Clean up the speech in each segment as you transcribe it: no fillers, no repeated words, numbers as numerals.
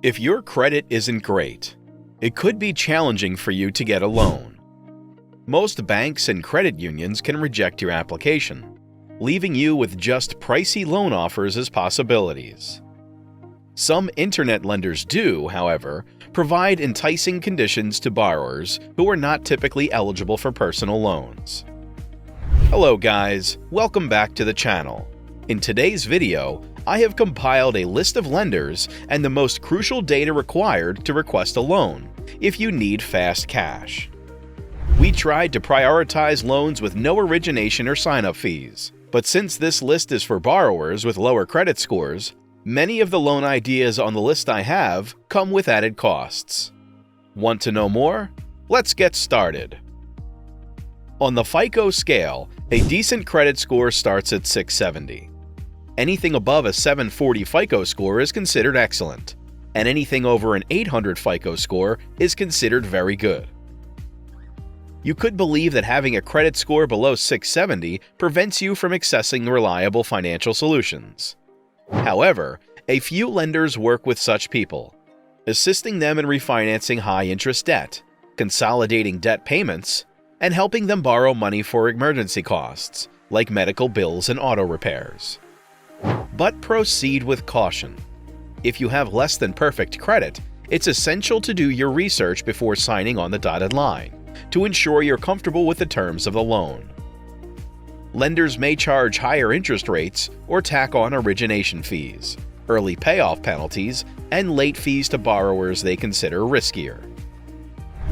If your credit isn't great, it could be challenging for you to get a loan. Most banks and credit unions can reject your application, leaving you with just pricey loan offers as possibilities. Some internet lenders do, however, provide enticing conditions to borrowers who are not typically eligible for personal loans. Hello guys, welcome back to the channel. In today's video, I have compiled a list of lenders and the most crucial data required to request a loan if you need fast cash. We tried to prioritize loans with no origination or sign-up fees, but since this list is for borrowers with lower credit scores, many of the loan ideas on the list I have come with added costs. Want to know more? Let's get started. On the FICO scale, a decent credit score starts at 670. Anything above a 740 FICO score is considered excellent, and anything over an 800 FICO score is considered very good. You could believe that having a credit score below 670 prevents you from accessing reliable financial solutions. However, a few lenders work with such people, assisting them in refinancing high-interest debt, consolidating debt payments, and helping them borrow money for emergency costs, like medical bills and auto repairs. But proceed with caution. If you have less than perfect credit, it's essential to do your research before signing on the dotted line to ensure you're comfortable with the terms of the loan. Lenders may charge higher interest rates or tack on origination fees, early payoff penalties, and late fees to borrowers they consider riskier.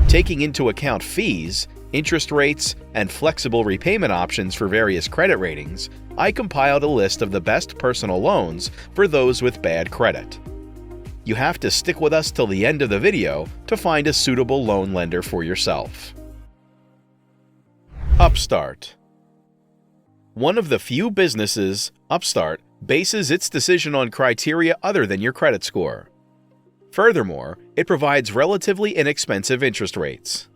Taking into account fees, interest rates, and flexible repayment options for various credit ratings, I compiled a list of the best personal loans for those with bad credit. You have to stick with us till the end of the video to find a suitable loan lender for yourself. Upstart. One of the few businesses, Upstart, bases its decision on criteria other than your credit score. Furthermore, it provides relatively inexpensive interest rates.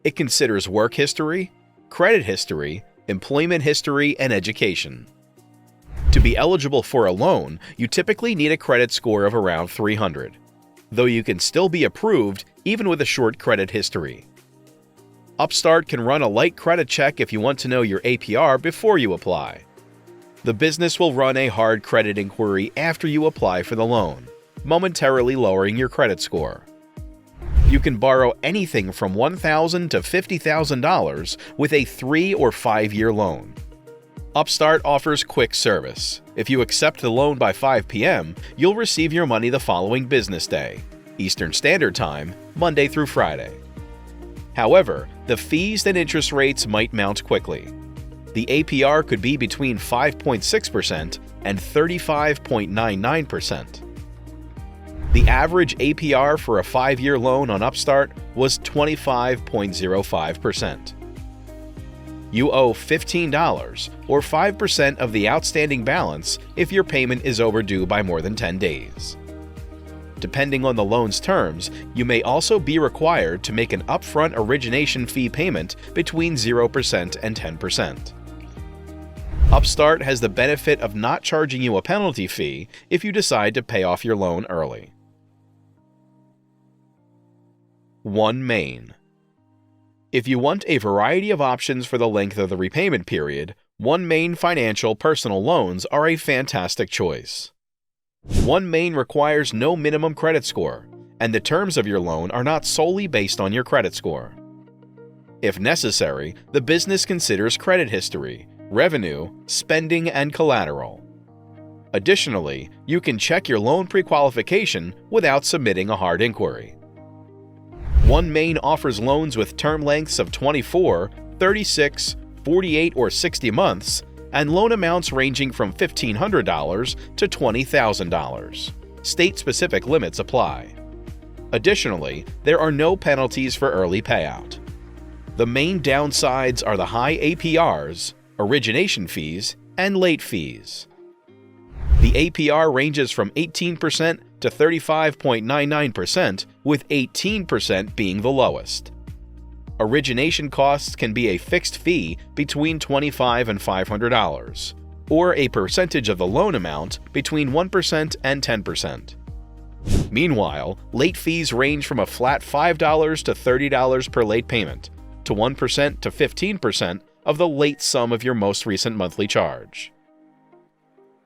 It considers work history, credit history, employment history, and education. To be eligible for a loan, you typically need a credit score of around 300, though you can still be approved even with a short credit history. Upstart can run a light credit check if you want to know your APR before you apply. The business will run a hard credit inquiry after you apply for the loan, momentarily lowering your credit score. You can borrow anything from $1,000 to $50,000 with a 3- or 5-year loan. Upstart offers quick service. If you accept the loan by 5 p.m., you'll receive your money the following business day, Eastern Standard Time, Monday through Friday. However, the fees and interest rates might mount quickly. The APR could be between 5.6% and 35.99%. The average APR for a 5-year loan on Upstart was 25.05%. You owe $15, or 5% of the outstanding balance if your payment is overdue by more than 10 days. Depending on the loan's terms, you may also be required to make an upfront origination fee payment between 0% and 10%. Upstart has the benefit of not charging you a penalty fee if you decide to pay off your loan early. OneMain. If you want a variety of options for the length of the repayment period, OneMain Financial personal loans are a fantastic choice. OneMain requires no minimum credit score, and the terms of your loan are not solely based on your credit score. If necessary, the business considers credit history, revenue, spending, and collateral. Additionally, you can check your loan pre-qualification without submitting a hard inquiry. OneMain offers loans with term lengths of 24, 36, 48, or 60 months, and loan amounts ranging from $1,500 to $20,000. State-specific limits apply. Additionally, there are no penalties for early payout. The main downsides are the high APRs, origination fees, and late fees. The APR ranges from 18% to 35.99%, with 18% being the lowest. Origination costs can be a fixed fee between $25 and $500, or a percentage of the loan amount between 1% and 10%. Meanwhile, late fees range from a flat $5 to $30 per late payment, to 1% to 15% of the late sum of your most recent monthly charge.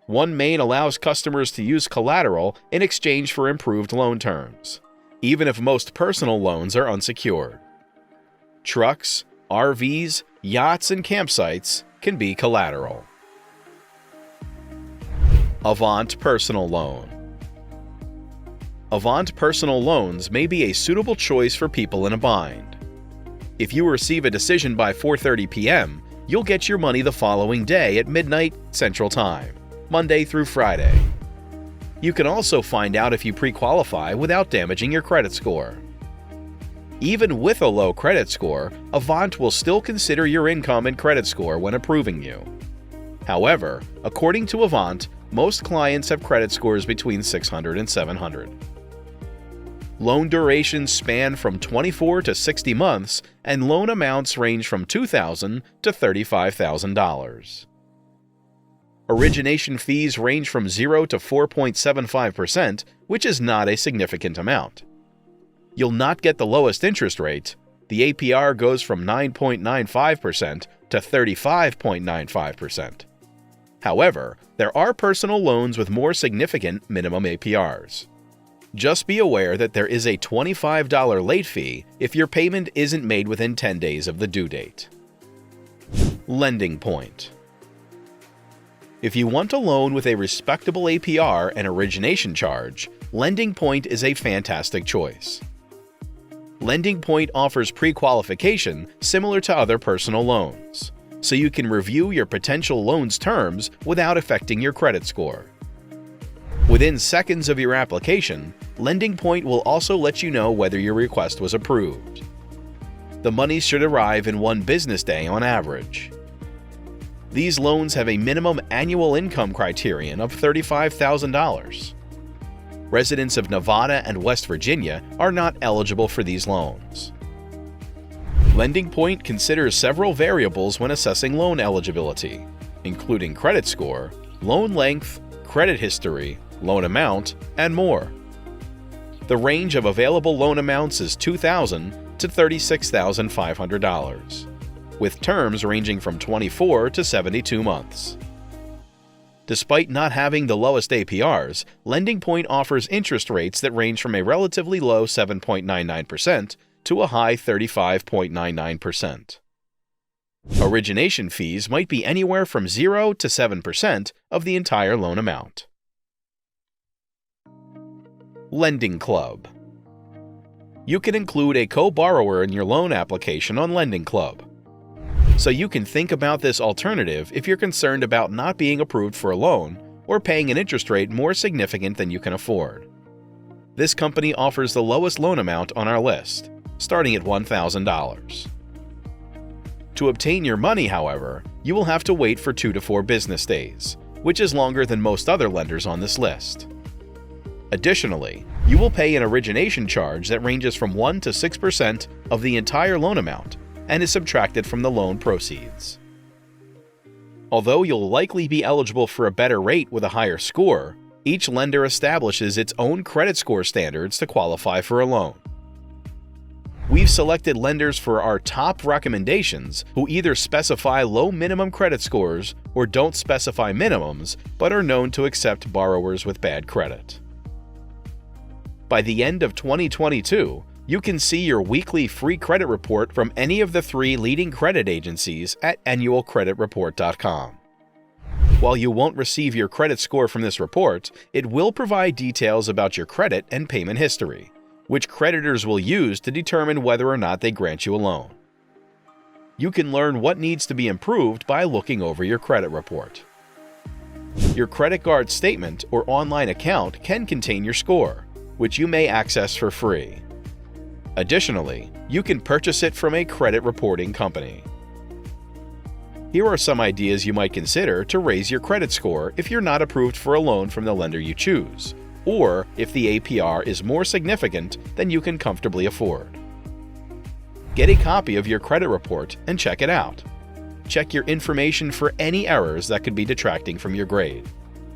OneMain allows customers to use collateral in exchange for improved loan terms, even if most personal loans are unsecured. Trucks, RVs, yachts, and campsites can be collateral. Avant Personal Loan. Avant personal loans may be a suitable choice for people in a bind. If you receive a decision by 4:30 p.m., you'll get your money the following day at midnight Central Time, Monday through Friday. You can also find out if you pre-qualify without damaging your credit score. Even with a low credit score, Avant will still consider your income and credit score when approving you. However, according to Avant, most clients have credit scores between 600 and 700. Loan durations span from 24 to 60 months, and loan amounts range from $2,000 to $35,000. Origination fees range from 0 to 4.75%, which is not a significant amount. You'll not get the lowest interest rate. The APR goes from 9.95% to 35.95%. However, there are personal loans with more significant minimum APRs. Just be aware that there is a $25 late fee if your payment isn't made within 10 days of the due date. LendingPoint. If you want a loan with a respectable APR and origination charge, LendingPoint is a fantastic choice. LendingPoint offers pre-qualification similar to other personal loans, so you can review your potential loan's terms without affecting your credit score. Within seconds of your application, LendingPoint will also let you know whether your request was approved. The money should arrive in 1 business day on average. These loans have a minimum annual income criterion of $35,000. Residents of Nevada and West Virginia are not eligible for these loans. LendingPoint considers several variables when assessing loan eligibility, including credit score, loan length, credit history, loan amount, and more. The range of available loan amounts is $2,000 to $36,500, with terms ranging from 24 to 72 months. Despite not having the lowest APRs, LendingPoint offers interest rates that range from a relatively low 7.99% to a high 35.99%. Origination fees might be anywhere from 0 to 7% of the entire loan amount. Lending Club. You can include a co-borrower in your loan application on Lending Club, so you can think about this alternative if you're concerned about not being approved for a loan or paying an interest rate more significant than you can afford. This company offers the lowest loan amount on our list, starting at $1,000. To obtain your money, however, you will have to wait for 2 to 4 business days, which is longer than most other lenders on this list. Additionally, you will pay an origination charge that ranges from 1 to 6% of the entire loan amount and is subtracted from the loan proceeds. Although you'll likely be eligible for a better rate with a higher score, each lender establishes its own credit score standards to qualify for a loan. We've selected lenders for our top recommendations who either specify low minimum credit scores or don't specify minimums but are known to accept borrowers with bad credit. By the end of 2022, you can see your weekly free credit report from any of the 3 leading credit agencies at annualcreditreport.com. While you won't receive your credit score from this report, it will provide details about your credit and payment history, which creditors will use to determine whether or not they grant you a loan. You can learn what needs to be improved by looking over your credit report. Your credit card statement or online account can contain your score, which you may access for free. Additionally, you can purchase it from a credit reporting company. Here are some ideas you might consider to raise your credit score if you're not approved for a loan from the lender you choose, or if the APR is more significant than you can comfortably afford. Get a copy of your credit report and check it out. Check your information for any errors that could be detracting from your grade.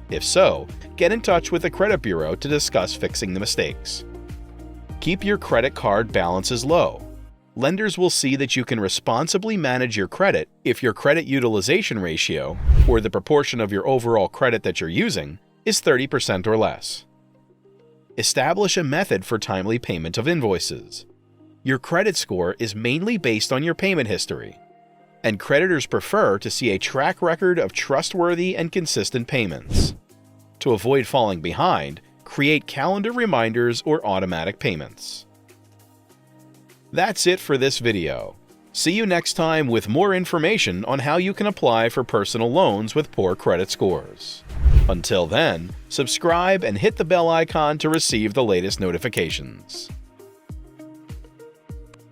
If so, get in touch with the credit bureau to discuss fixing the mistakes. Keep your credit card balances low. Lenders will see that you can responsibly manage your credit if your credit utilization ratio, or the proportion of your overall credit that you're using, is 30% or less. Establish a method for timely payment of invoices. Your credit score is mainly based on your payment history, and creditors prefer to see a track record of trustworthy and consistent payments. To avoid falling behind, create calendar reminders or automatic payments. That's it for this video. See you next time with more information on how you can apply for personal loans with poor credit scores. Until then, subscribe and hit the bell icon to receive the latest notifications.